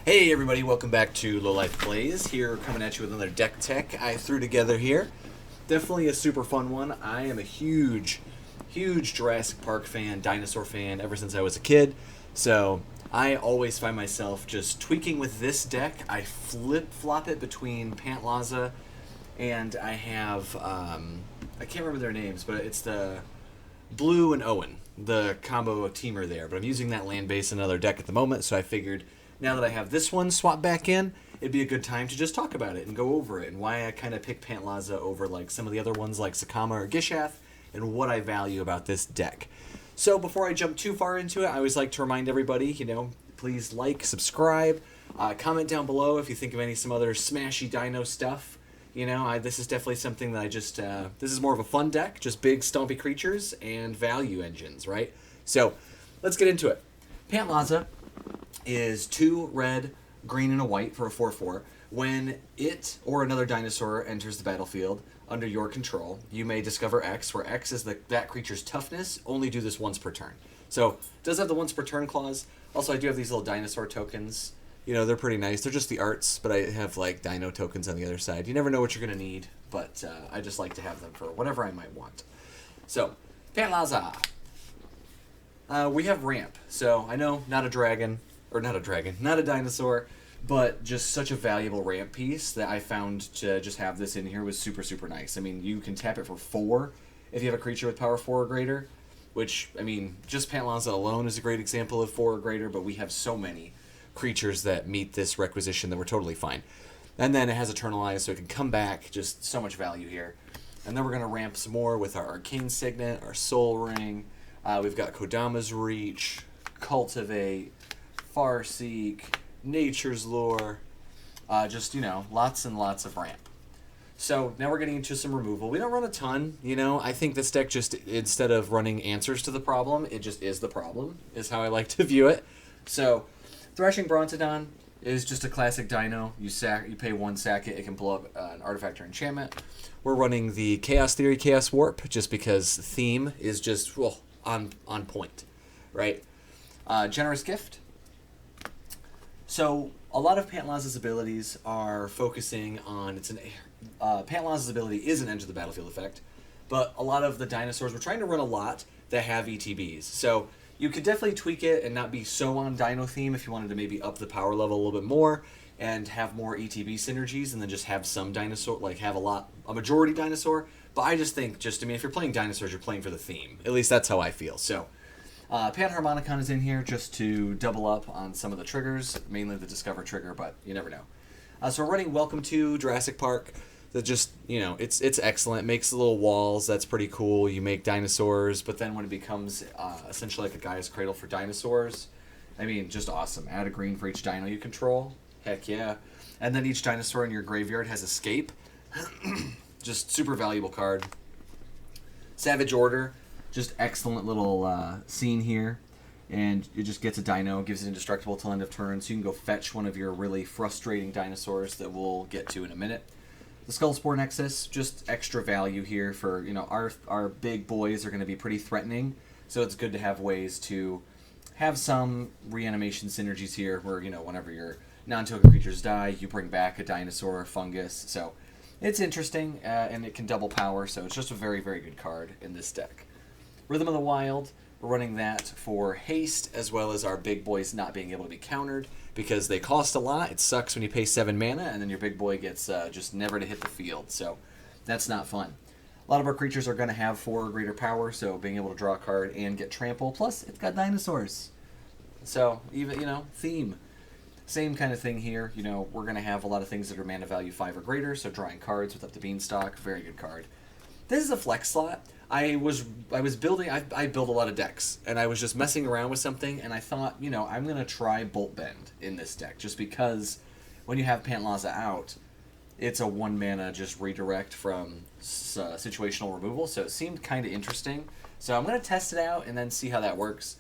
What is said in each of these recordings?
Hey everybody, welcome back to Low Life Plays. Here, coming at you with another deck tech I threw together here. Definitely a super fun one. I am a huge Jurassic Park fan, dinosaur fan, ever since I was a kid. So I always find myself just tweaking with this deck. I flip-flop it between Pantlaza and I have, I can't remember their names, but it's the Blue and Owen, the combo teamer there. But I'm using that Landbase in another deck at the moment, so I figured now that I have this one swapped back in, it'd be a good time to just talk about it and go over it and why I kind of picked Pantlaza over like some of the other ones like Sakama or Gishath and what I value about this deck. So before I jump too far into it, I always like to remind everybody, please like, subscribe, comment down below if you think of some other smashy dino stuff. This is definitely something that this is more of a fun deck, just big stompy creatures and value engines, right? So let's get into it. Pantlaza is 2 red, green, and a white for a 4/4. When it or another dinosaur enters the battlefield under your control, you may discover X, where X is that creature's toughness. Only do this once per turn. So it does have the once per turn clause. Also, I do have these little dinosaur tokens. They're pretty nice. They're just the arts, but I have like dino tokens on the other side. You never know what you're going to need, but I just like to have them for whatever I might want. So, Pantlaza. We have ramp. So I know not a dinosaur, but just such a valuable ramp piece that I found to just have this in here was super, super nice. I mean, you can tap it for 4 if you have a creature with power 4 or greater, which, I mean, just Pantlaza alone is a great example of 4 or greater, but we have so many creatures that meet this requisition that we're totally fine. And then it has Eternalize, so it can come back, just so much value here. And then we're going to ramp some more with our Arcane Signet, our Soul Ring. We've got Kodama's Reach, Cultivate, Farseek, Nature's Lore, lots and lots of ramp. So now we're getting into some removal. We don't run a ton, I think this deck just, instead of running answers to the problem, it just is the problem, is how I like to view it. So Thrashing Brontodon is just a classic dino. You pay 1, sack it, it can blow up an artifact or enchantment. We're running the Chaos Theory, Chaos Warp, just because theme is just, on point, right? Generous Gift. So a lot of Pantlaza's abilities are focusing on Pantlaza's ability is an Enter the Battlefield effect, but a lot of the dinosaurs, we're trying to run a lot that have ETBs. So you could definitely tweak it and not be so on dino theme if you wanted to maybe up the power level a little bit more and have more ETB synergies and then just have some dinosaur, like have a majority dinosaur. But I just think if you're playing dinosaurs, you're playing for the theme. At least that's how I feel. So Panharmonicon is in here just to double up on some of the triggers, mainly the Discover trigger, but you never know. So we're running Welcome to Jurassic Park. That just, it's excellent. It makes little walls. That's pretty cool. You make dinosaurs, but then when it becomes essentially like a Gaia's Cradle for dinosaurs, I mean, just awesome. Add a green for each dino you control. Heck yeah. And then each dinosaur in your graveyard has Escape. Just super valuable card. Savage Order. Just excellent little scene here, and it just gets a dino, gives it indestructible till end of turn, so you can go fetch one of your really frustrating dinosaurs that we'll get to in a minute. The Skullspore Nexus, just extra value here for, our big boys are going to be pretty threatening, so it's good to have ways to have some reanimation synergies here where, whenever your non-token creatures die, you bring back a dinosaur or fungus, so it's interesting, and it can double power, so it's just a very, very good card in this deck. Rhythm of the Wild, we're running that for haste, as well as our big boys not being able to be countered, because they cost a lot. It sucks when you pay 7 mana, and then your big boy gets just never to hit the field, so that's not fun. A lot of our creatures are going to have 4 or greater power, so being able to draw a card and get trample, plus it's got dinosaurs. So, even, theme. Same kind of thing here, we're going to have a lot of things that are mana value 5 or greater, so drawing cards with up to Beanstalk, very good card. This is a flex slot. I build a lot of decks, and I was just messing around with something, and I thought, I'm going to try Bolt Bend in this deck, just because when you have Pantlaza out, it's a 1 mana just redirect from situational removal, so it seemed kind of interesting. So I'm going to test it out and then see how that works.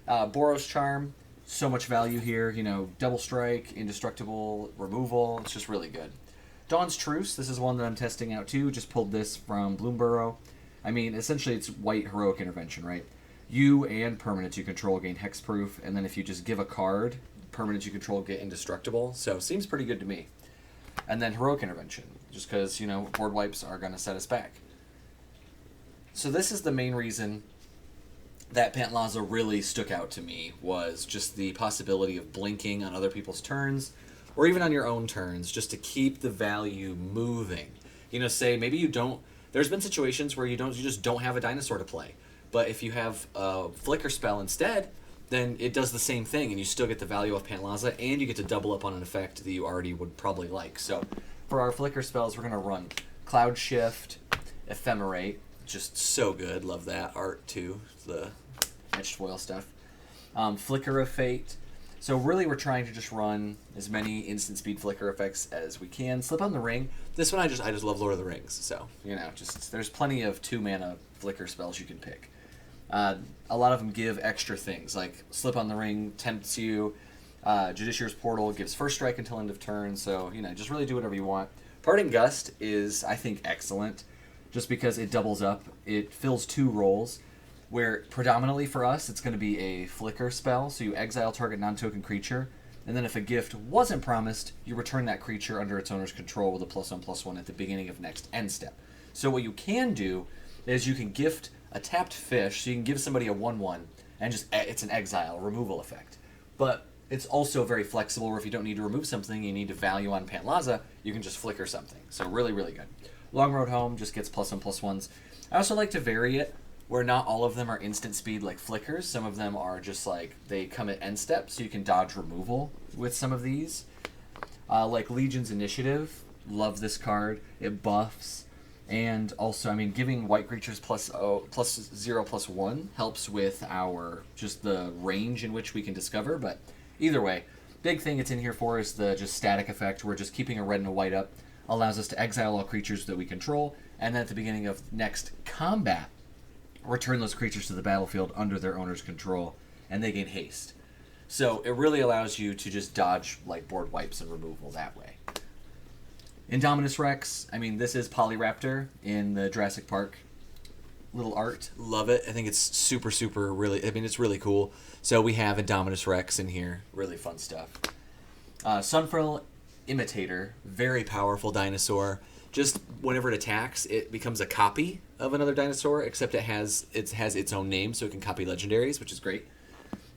Boros Charm, so much value here, double strike, indestructible, removal, it's just really good. Dawn's Truce, this is one that I'm testing out too, just pulled this from Bloomborough. I mean, essentially it's white heroic intervention, right? You and permanents you control gain hexproof, and then if you just give a card permanents you control get indestructible. So seems pretty good to me. And then Heroic Intervention, just because, you know, board wipes are going to set us back. So this is the main reason that Pantlaza really stuck out to me, was just the possibility of blinking on other people's turns, or even on your own turns, just to keep the value moving. You know, say maybe you don't, there's been situations where you just don't have a dinosaur to play, but if you have a flicker spell instead, then it does the same thing, and you still get the value of Pantlaza, and you get to double up on an effect that you already would probably like. So for our flicker spells, we're going to run Cloud Shift, Ephemerate, just so good, love that art too, the etched foil stuff. Flicker of Fate. So really we're trying to just run as many instant speed flicker effects as we can. Slip on the Ring. This one I just love Lord of the Rings, so, you know, just there's plenty of 2-mana flicker spells you can pick. A lot of them give extra things, like Slip on the Ring tempts you, Judiciary's Portal gives first strike until end of turn, so, you know, just really do whatever you want. Parting Gust is, I think, excellent, just because it doubles up. It fills 2 roles, where predominantly for us, it's going to be a flicker spell, so you exile target non-token creature, and then if a gift wasn't promised, you return that creature under its owner's control with a +1/+1 at the beginning of next end step. So what you can do is you can gift a tapped fish, so you can give somebody a 1/1, and just it's an exile removal effect. But it's also very flexible, where if you don't need to remove something, you need to value on Pantlaza, you can just flicker something. So really, really good. Long Road Home just gets +1/+1s. I also like to vary it, where not all of them are instant speed like flickers. Some of them are just like, they come at end step, so you can dodge removal with some of these. Like Legion's Initiative, love this card. It buffs. And also, I mean, giving white creatures +0/+1 helps with our, just the range in which we can discover. But either way, big thing it's in here for is the just static effect, where just keeping a red and a white up allows us to exile all creatures that we control, and then at the beginning of next combat, return those creatures to the battlefield under their owner's control, and they gain haste. So it really allows you to just dodge like board wipes and removal that way. Indominus Rex, I mean, this is Polyraptor in the Jurassic Park little art. Love it. I think it's super, super really, I mean, it's really cool. So we have Indominus Rex in here. Really fun stuff. Sunfurl Imitator, very powerful dinosaur. Just whenever it attacks, it becomes a copy of another dinosaur, except it has its own name, so it can copy legendaries, which is great.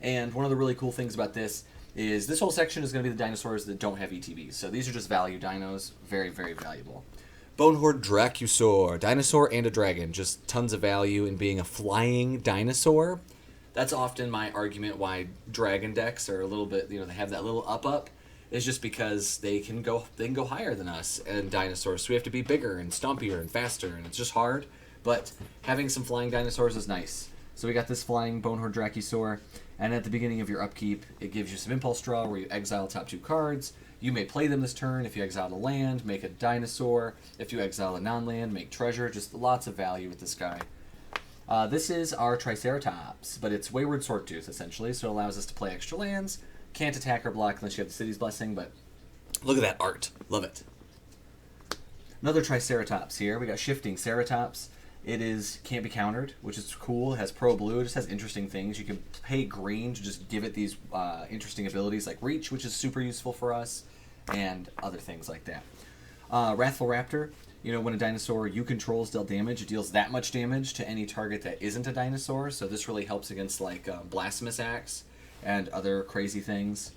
And one of the really cool things about this is this whole section is going to be the dinosaurs that don't have ETBs. So these are just value dinos. Very, very valuable. Bonehorde Dracusaur, dinosaur and a dragon. Just tons of value in being a flying dinosaur. That's often my argument why dragon decks are a little bit, you know, they have that little up. Is just because they can go higher than us and dinosaurs, so we have to be bigger and stompier and faster, and it's just hard. But having some flying dinosaurs is nice. So we got this flying Bonehorde Dracusaur, and at the beginning of your upkeep, it gives you some impulse draw where you exile top 2 cards. You may play them this turn. If you exile a land, make a dinosaur. If you exile a non-land, make treasure. Just lots of value with this guy. This is our Triceratops, but it's Wayward Swordtooth essentially, so it allows us to play extra lands. Can't attack or block unless you have the City's Blessing, but look at that art. Love it. Another Triceratops here. We got Shifting Ceratops. It can't be countered, which is cool. It has Pro Blue. It just has interesting things. You can pay green to just give it these interesting abilities like Reach, which is super useful for us, and other things like that. Wrathful Raptor. You know, when a dinosaur you control is dealt damage, it deals that much damage to any target that isn't a dinosaur, so this really helps against like Blasphemous Axe and other crazy things.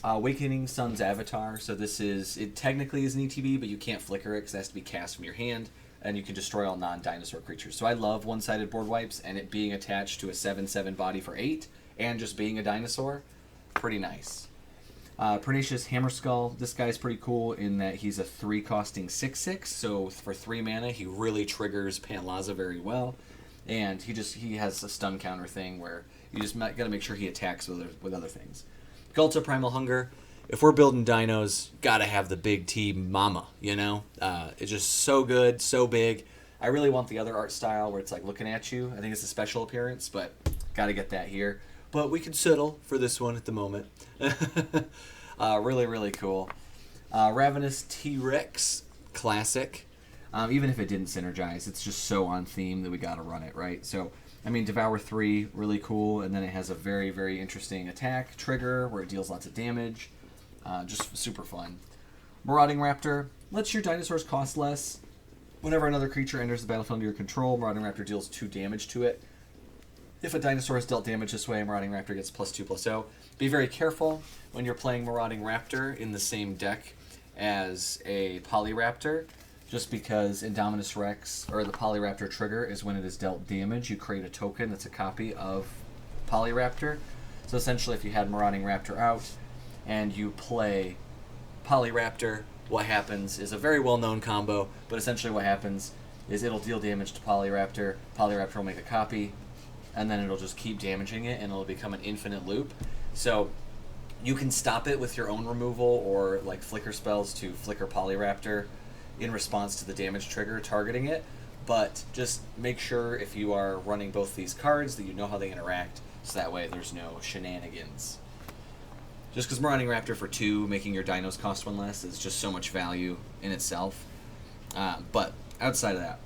Awakening Sun's Avatar. So this it technically is an ETB, but you can't flicker it because it has to be cast from your hand, and you can destroy all non-dinosaur creatures. So I love one-sided board wipes, and it being attached to a 7/7 body for 8, and just being a dinosaur, pretty nice. Pernicious Hammerskull. This guy's pretty cool in that he's a 3 costing 6/6, so for 3 mana he really triggers Pantlaza very well. And he has a stun counter thing where you just got to make sure he attacks with other things. Gulta Primal Hunger. If we're building dinos, gotta have the big T mama, you know? It's just so good, so big. I really want the other art style where it's like looking at you. I think it's a special appearance, but gotta get that here. But we can settle for this one at the moment. Really, really cool. Ravenous T-Rex. Classic. Even if it didn't synergize, it's just so on theme that we got to run it, right? So, I mean, Devour 3, really cool, and then it has a very, very interesting attack trigger where it deals lots of damage. Just super fun. Marauding Raptor lets your dinosaurs cost less. Whenever another creature enters the battlefield under your control, Marauding Raptor deals 2 damage to it. If a dinosaur is dealt damage this way, Marauding Raptor gets +2/+0. Be very careful when you're playing Marauding Raptor in the same deck as a Polyraptor, just because Indominus Rex, or the Polyraptor trigger, is when it is dealt damage, you create a token that's a copy of Polyraptor. So essentially, if you had Marauding Raptor out and you play Polyraptor, what happens is a very well-known combo, but essentially what happens is it'll deal damage to Polyraptor, Polyraptor will make a copy, and then it'll just keep damaging it, and it'll become an infinite loop. So you can stop it with your own removal or like flicker spells to flicker Polyraptor in response to the damage trigger targeting it, but just make sure if you are running both these cards that you know how they interact, so that way there's no shenanigans. Just because Marauding Raptor for 2, making your dinos cost 1 less, is just so much value in itself. But outside of that,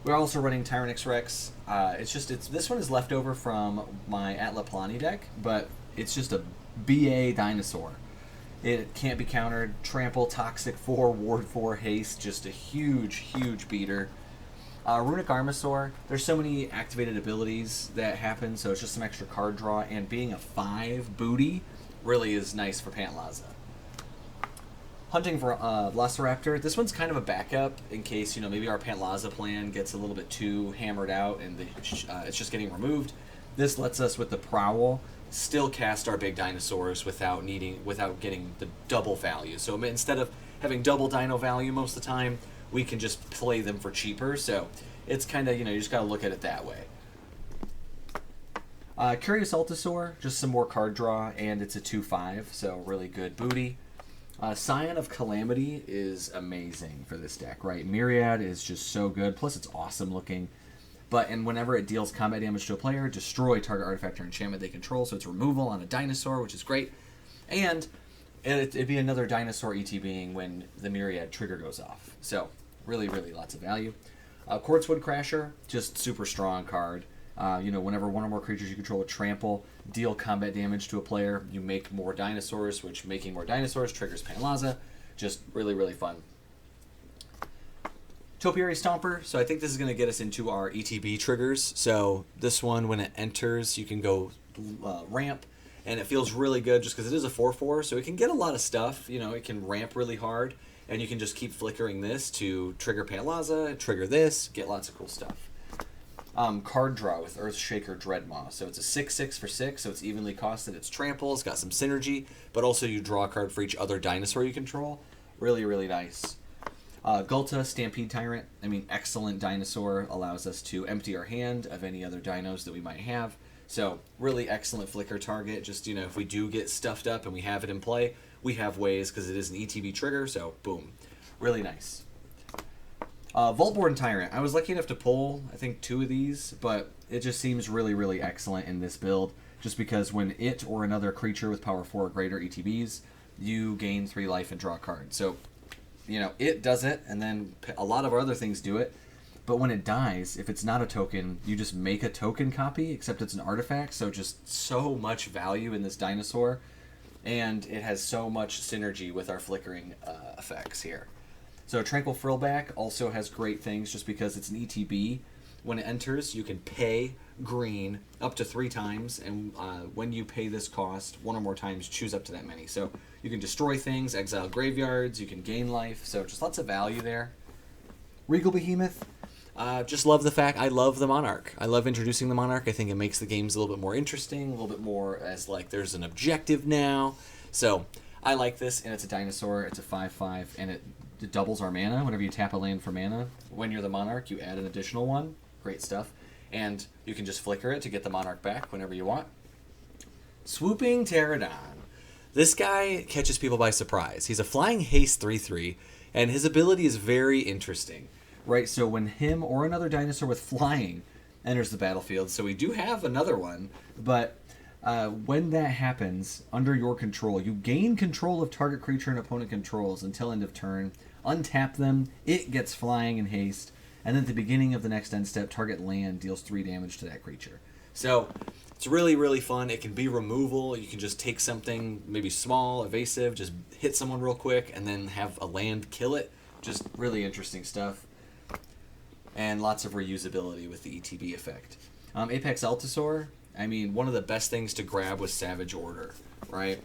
we're also running Tyrannix Rex. This one is left over from my Atlaplani deck, but it's just a BA dinosaur. It can't be countered. Trample, Toxic 4, Ward 4, Haste, just a huge, huge beater. Runic Armasaur, there's so many activated abilities that happen, so it's just some extra card draw, and being a 5 booty really is nice for Pantlaza. Hunting for Velociraptor, this one's kind of a backup in case, maybe our Pantlaza plan gets a little bit too hammered out and it's just getting removed. This lets us, with the Prowl, still cast our big dinosaurs without getting the double value. So instead of having double dino value most of the time, we can just play them for cheaper. So it's kind of, you just got to look at it that way. Curious Altasaur, just some more card draw, and it's a 2/5, so really good booty. Scion of Calamity is amazing for this deck, right? Myriad is just so good, plus it's awesome looking. And whenever it deals combat damage to a player, destroy target artifact or enchantment they control, so it's removal on a dinosaur, which is great. And it'd be another dinosaur ETBing when the Myriad trigger goes off. So really, really lots of value. Quartzwood Crasher, just super strong card. Whenever one or more creatures you control with trample deal combat damage to a player, you make more dinosaurs, which making more dinosaurs triggers Pantlaza. Just really, really fun. Topiary Stomper, so I think this is going to get us into our ETB triggers. So this one, when it enters, you can go ramp, and it feels really good just because it is a 4/4, so it can get a lot of stuff. It can ramp really hard, and you can just keep flickering this to trigger Pantlaza, trigger this, get lots of cool stuff. Card draw with Earthshaker Dreadmaw. So it's a 6/6 for 6, so it's evenly costed. It's trample, it's got some synergy, but also you draw a card for each other dinosaur you control. Really, really nice. Gulta, Stampede Tyrant. Excellent dinosaur. Allows us to empty our hand of any other dinos that we might have. So really excellent flicker target. Just, if we do get stuffed up and we have it in play, we have ways because it is an ETB trigger, so boom. Really nice. Vaultborn Tyrant. I was lucky enough to pull, I think, 2 of these, but it just seems really, really excellent in this build, just because when it or another creature with power 4 or greater ETBs, you gain 3 life and draw a card. So, it does it, and then a lot of other things do it, but when it dies, if it's not a token, you just make a token copy, except it's an artifact, so just so much value in this dinosaur, and it has so much synergy with our flickering effects here. So Tranquil Frillback also has great things just because it's an ETB. When it enters, you can pay green up to 3 times, and when you pay this cost 1 or more times, choose up to that many. So you can destroy things, exile graveyards, you can gain life, so just lots of value there. Regal Behemoth, just love the fact, I love the Monarch. I love introducing the Monarch. I think it makes the games a little bit more interesting, a little bit more as like there's an objective now. So I like this, and it's a dinosaur, it's a 5/5, and it doubles our mana. Whenever you tap a land for mana, when you're the Monarch, you add an additional one. Great stuff. And you can just flicker it to get the Monarch back whenever you want. Swooping Pterodon. This guy catches people by surprise. He's a flying haste 3/3, and his ability is very interesting. Right, so when him or another dinosaur with flying enters the battlefield, so we do have another one, but when that happens, under your control, you gain control of target creature and opponent controls until end of turn. untap them, it gets flying and haste, and then at the beginning of the next end step, target land deals 3 damage to that creature. So it's really, really fun. It can be removal. You can just take something maybe small, evasive, just hit someone real quick, and then have a land kill it. Just really interesting stuff. And lots of reusability with the ETB effect. Apex Altasaur, I mean, one of the best things to grab was Savage Order, right?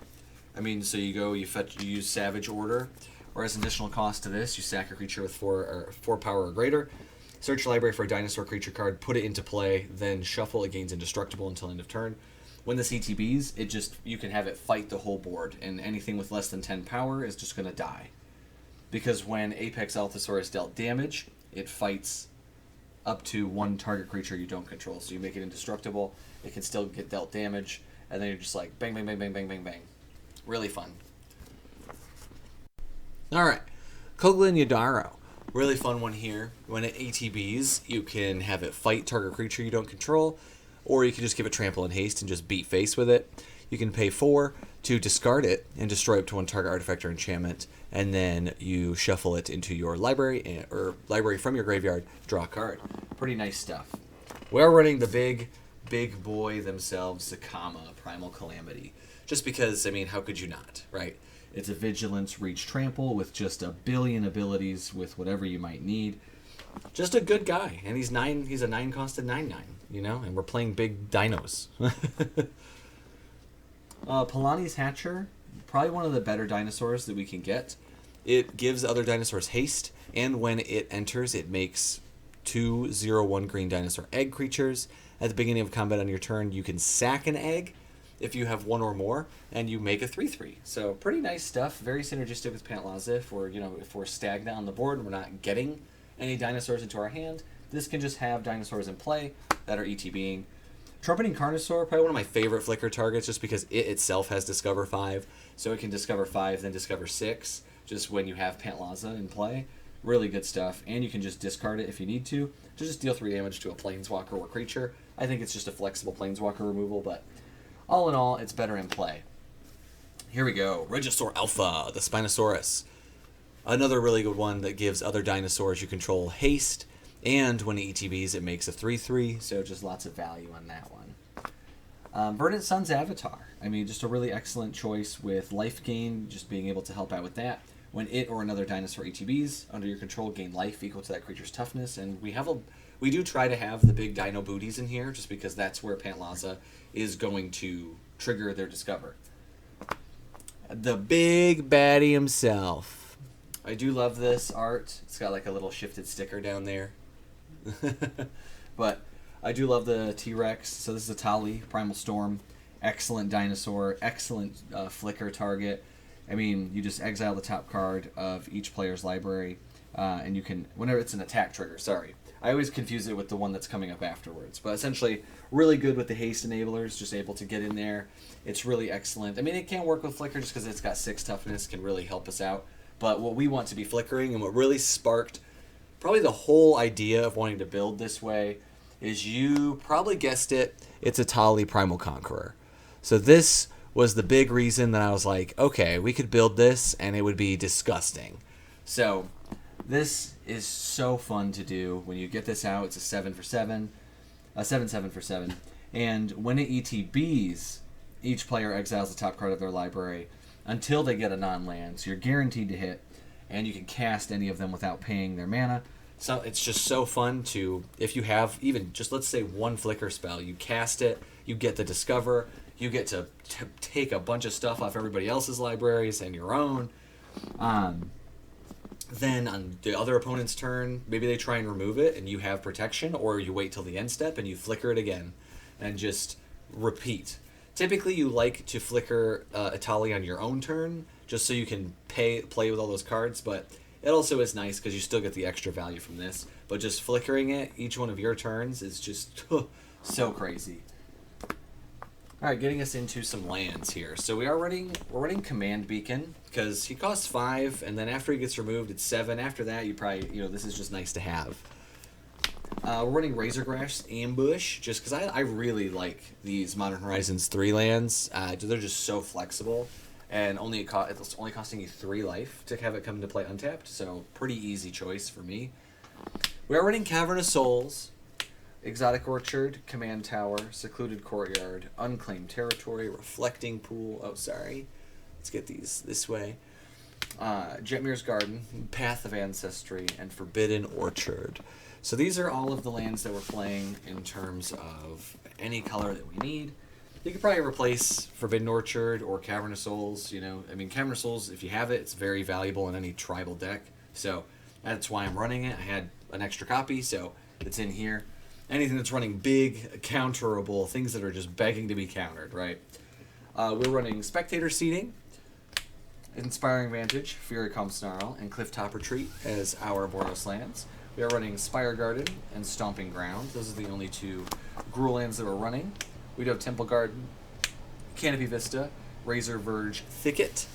I mean, so you use Savage Order, or as an additional cost to this, you sack a creature with 4 power or greater, search your library for a dinosaur creature card, put it into play, then shuffle. It gains indestructible until end of turn. When this ETBs, you can have it fight the whole board, and anything with less than 10 power is just going to die. Because when Apex Altasaur is dealt damage, it fights up to 1 target creature you don't control. So you make it indestructible, it can still get dealt damage, and then you're just like bang, bang, bang, bang, bang, bang, bang. Really fun. Alright, Koglin Yadaro. Really fun one here. When it ATBs, you can have it fight target creature you don't control, or you can just give it trample and haste and just beat face with it. You can pay 4 to discard it and destroy up to 1 target artifact or enchantment, and then you shuffle it into your library, or library from your graveyard, draw a card. Pretty nice stuff. We're running the big boy themselves, Sakama, Primal Calamity. Just because, I mean, how could you not, right? It's a Vigilance, Reach, Trample with just a billion abilities with whatever you might need. Just a good guy, and he's a 9-costed 9/9, you know, and we're playing big dinos. Palani's Hatcher, probably one of the better dinosaurs that we can get. It gives other dinosaurs haste, and when it enters, it makes 2/0/1 green dinosaur egg creatures. At the beginning of combat on your turn, you can sack an egg if you have 1 or more, and you make a 3/3. So pretty nice stuff. Very synergistic with Pantlaza. If we're stagnant on the board and we're not getting any dinosaurs into our hand, this can just have dinosaurs in play that are ETBing. Trumpeting Carnosaur, probably one of my favorite flicker targets, just because it itself has Discover 5, so it can Discover 5, then Discover 6, just when you have Pantlaza in play. Really good stuff, and you can just discard it if you need to just deal 3 damage to a Planeswalker or creature. I think it's just a flexible Planeswalker removal, but all in all, it's better in play. Here we go. Regisaur Alpha, the Spinosaurus. Another really good one that gives other dinosaurs you control haste, and when it ETBs, it makes a 3/3, so just lots of value on that one. Verdant Sun's Avatar. I mean, just a really excellent choice with life gain, just being able to help out with that. When it or another dinosaur ETBs, under your control, gain life equal to that creature's toughness, and we do try to have the big dino booties in here, just because that's where Pantlaza is going to trigger their Discover. The big baddie himself. I do love this art. It's got like a little shifted sticker down there. But I do love the T-Rex. So this is a Tali, Primal Storm. Excellent dinosaur, excellent flicker target. I mean, you just exile the top card of each player's library, and you can, whenever it's an attack trigger, sorry. I always confuse it with the one that's coming up afterwards. But essentially, really good with the haste enablers, just able to get in there. It's really excellent. I mean, it can't work with Flicker just because it's got 6 toughness, can really help us out. But what we want to be flickering, and what really sparked probably the whole idea of wanting to build this way, is, you probably guessed it, it's a Tali Primal Conqueror. So this was the big reason that I was like, okay, we could build this, and it would be disgusting. So this is so fun to do. When you get this out, it's a 7 for 7, a 7/7 for 7, and when it ETBs, each player exiles the top card of their library until they get a non-land. So you're guaranteed to hit, and you can cast any of them without paying their mana. So it's just so fun to, if you have even just, let's say, 1 flicker spell, you cast it, you get the Discover, you get to take a bunch of stuff off everybody else's libraries and your own. Then on the other opponent's turn, maybe they try and remove it and you have protection, or you wait till the end step and you flicker it again and just repeat. Typically, you like to flicker Atali on your own turn, just so you can play with all those cards, but it also is nice because you still get the extra value from this. But just flickering it each one of your turns is just so crazy. All right, getting us into some lands here. So we're running Command Beacon because he costs 5, and then after he gets removed, it's 7. After that, you probably, this is just nice to have. We're running Razorgrass Ambush just because I really like these Modern Horizons 3 lands. They're just so flexible. and it's only costing you 3 life to have it come into play untapped, so pretty easy choice for me. We are running Cavern of Souls, Exotic Orchard, Command Tower, Secluded Courtyard, Unclaimed Territory, Reflecting Pool. Oh, sorry. Let's get these this way. Jetmir's Garden, Path of Ancestry, and Forbidden Orchard. So these are all of the lands that we're playing in terms of any color that we need. You could probably replace Forbidden Orchard or Cavern of Souls. You know, I mean, Cavern of Souls, if you have it, it's very valuable in any tribal deck. So that's why I'm running it. I had an extra copy, so it's in here. Anything that's running big, counterable, things that are just begging to be countered, right? We're running Spectator Seating, Inspiring Vantage, Fury Calm Snarl, and Clifftop Retreat as our Boros lands. We are running Spire Garden and Stomping Ground. Those are the only 2 Gruul lands that we're running. We do have Temple Garden, Canopy Vista, Razor Verge Thicket.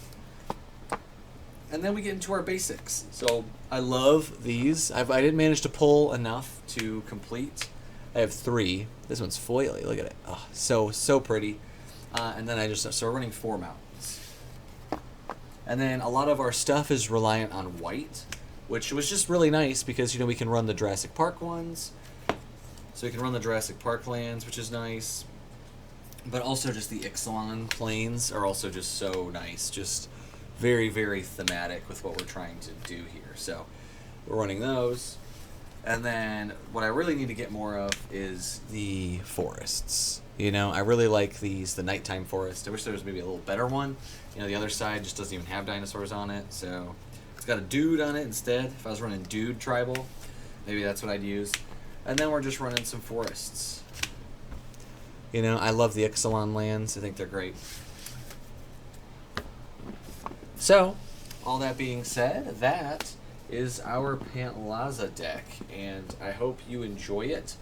And then we get into our basics. So I love these. I didn't manage to pull enough to complete. I have 3. This one's foily. Look at it. Oh, so pretty. And then so we're running 4 mountains. And then a lot of our stuff is reliant on white, which was just really nice because, you know, we can run the Jurassic Park ones. So we can run the Jurassic Park lands, which is nice. But also just the Ixalan plains are also just so nice. Just very, very thematic with what we're trying to do here. So we're running those. And then what I really need to get more of is the forests. You know, I really like the nighttime forest. I wish there was maybe a little better one. You know, the other side just doesn't even have dinosaurs on it. So it's got a dude on it instead. If I was running dude tribal, maybe that's what I'd use. And then we're just running some forests. You know, I love the Ixalan lands. I think they're great. So, all that being said, that is our Pantlaza deck, and I hope you enjoy it.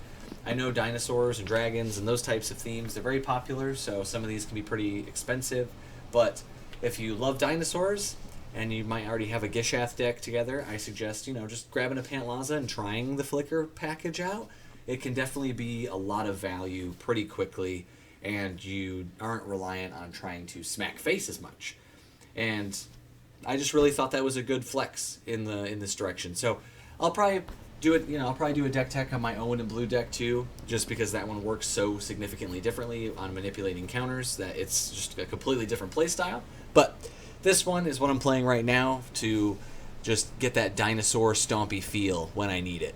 I know dinosaurs and dragons and those types of themes, they're very popular, so some of these can be pretty expensive, but if you love dinosaurs and you might already have a Gishath deck together, I suggest, you know, just grabbing a Pantlaza and trying the Flicker package out. It can definitely be a lot of value pretty quickly, and you aren't reliant on trying to smack face as much. And I just really thought that was a good flex in this direction. So I'll probably do it. You know, I'll probably do a deck tech on my own and blue deck too, just because that one works so significantly differently on manipulating counters that it's just a completely different play style. But this one is what I'm playing right now to just get that dinosaur stompy feel when I need it.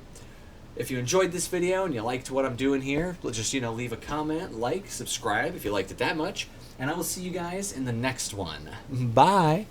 If you enjoyed this video and you liked what I'm doing here, just, you know, leave a comment, like, subscribe if you liked it that much, and I will see you guys in the next one. Bye.